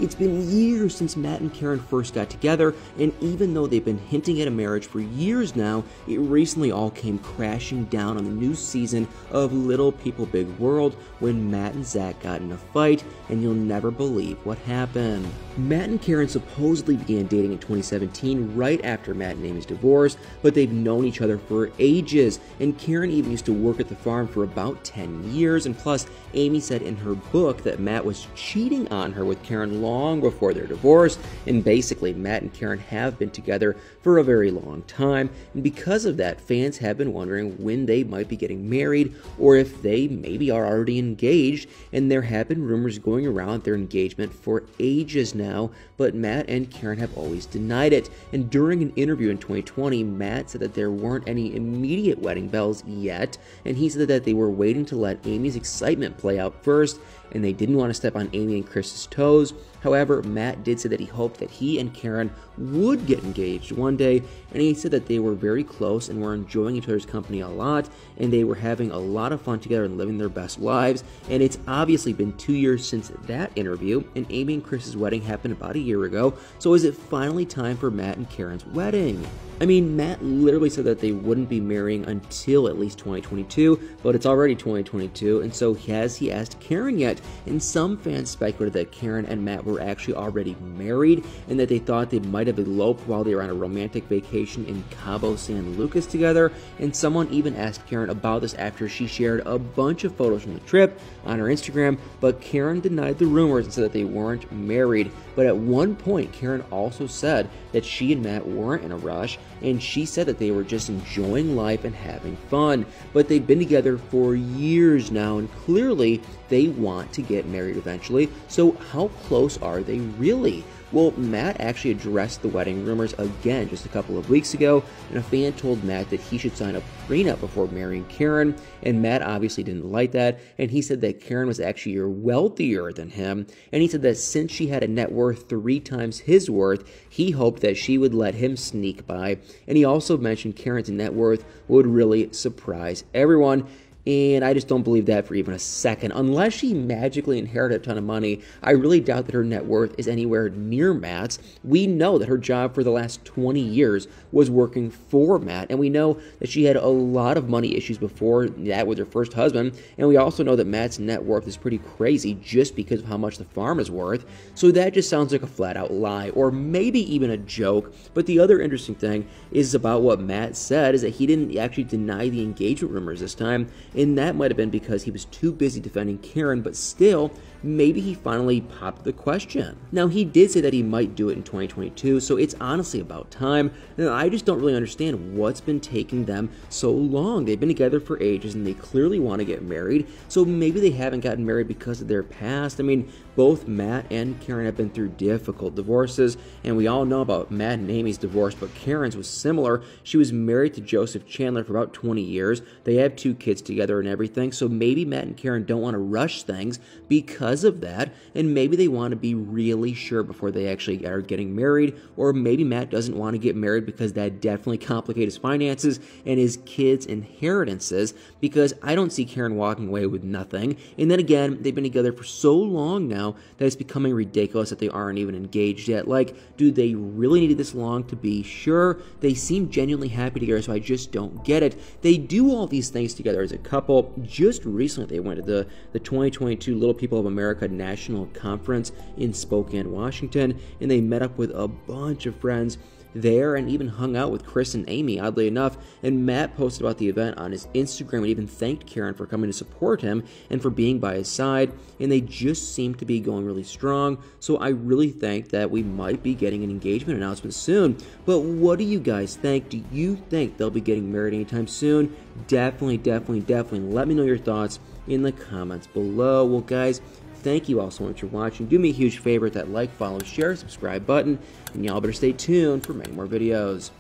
It's been years since Matt and Caryn first got together, and even though they've been hinting at a marriage for years now, it recently all came crashing down on the new season of Little People Big World when Matt and Zach got in a fight, and you'll never believe what happened. Matt and Caryn supposedly began dating in 2017 right after Matt and Amy's divorce, but they've known each other for ages, and Caryn even used to work at the farm for about 10 years, and plus Amy said in her book that Matt was cheating on her with Caryn long before their divorce, and basically Matt and Caryn have been together for a very long time, and because of that, fans have been wondering when they might be getting married, or if they maybe are already engaged, and there have been rumors going around their engagement for ages now, but Matt and Caryn have always denied it, and during an interview in 2020, Matt said that there weren't any immediate wedding bells yet, and he said that they were waiting to let Amy's excitement play out first, and they didn't want to step on Amy and Chris's toes. However, Matt did say that he hoped that he and Caryn would get engaged one day, and he said that they were very close and were enjoying each other's company a lot, and they were having a lot of fun together and living their best lives. And it's obviously been 2 years since that interview, and Amy and Chris's wedding happened about a year ago, so is it finally time for Matt and Caryn's wedding? I mean, Matt literally said that they wouldn't be marrying until at least 2022, but it's already 2022, and so has he asked Caryn yet? And some fans speculated that Caryn and Matt were actually already married, and that they thought they might have eloped while they were on a romantic vacation in Cabo San Lucas together, and someone even asked Caryn about this after she shared a bunch of photos from the trip on her Instagram, but Caryn denied the rumors and said that they weren't married. But at one point, Caryn also said that she and Matt weren't in a rush, and she said that they were just enjoying life and having fun. But they've been together for years now, and clearly they want to get married eventually. So how close are they really? Well, Matt actually addressed the wedding rumors again just a couple of weeks ago, and a fan told Matt that he should sign a prenup before marrying Caryn, and Matt obviously didn't like that, and he said that Caryn was actually wealthier than him, and he said that since she had a net worth 3 times his worth, he hoped that she would let him sneak by, and he also mentioned Caryn's net worth would really surprise everyone. And I just don't believe that for even a second. Unless she magically inherited a ton of money, I really doubt that her net worth is anywhere near Matt's. We know that her job for the last 20 years was working for Matt, and we know that she had a lot of money issues before that with her first husband, and we also know that Matt's net worth is pretty crazy just because of how much the farm is worth. So that just sounds like a flat-out lie, or maybe even a joke. But the other interesting thing is about what Matt said, is that he didn't actually deny the engagement rumors this time, and that might have been because he was too busy defending Caryn, but still, maybe he finally popped the question. Now, he did say that he might do it in 2022, so it's honestly about time. And I just don't really understand what's been taking them so long. They've been together for ages, and they clearly want to get married, so maybe they haven't gotten married because of their past. I mean, both Matt and Caryn have been through difficult divorces, and we all know about Matt and Amy's divorce, but Caryn's was similar. She was married to Joseph Chandler for about 20 years. They have 2 kids together and everything, so maybe Matt and Caryn don't want to rush things because of that, and maybe they want to be really sure before they actually are getting married, or maybe Matt doesn't want to get married because that definitely complicates his finances and his kids' inheritances, because I don't see Caryn walking away with nothing. And then again, they've been together for so long now that it's becoming ridiculous that they aren't even engaged yet. Like, do they really need this long to be sure? They seem genuinely happy together, so I just don't get it. They do all these things together as a couple. Just recently, they went to the 2022 Little People of America National Conference in Spokane, Washington, and they met up with a bunch of friends there and even hung out with Chris and Amy, oddly enough. And Matt posted about the event on his Instagram and even thanked Caryn for coming to support him and for being by his side, and they just seem to be going really strong. So I really think that we might be getting an engagement announcement soon. But what do you guys think? Do you think they'll be getting married anytime soon? Definitely let me know your thoughts in the comments below. Well, guys, thank you all so much for watching. Do me a huge favor, hit that like, follow, share, subscribe button, and y'all better stay tuned for many more videos.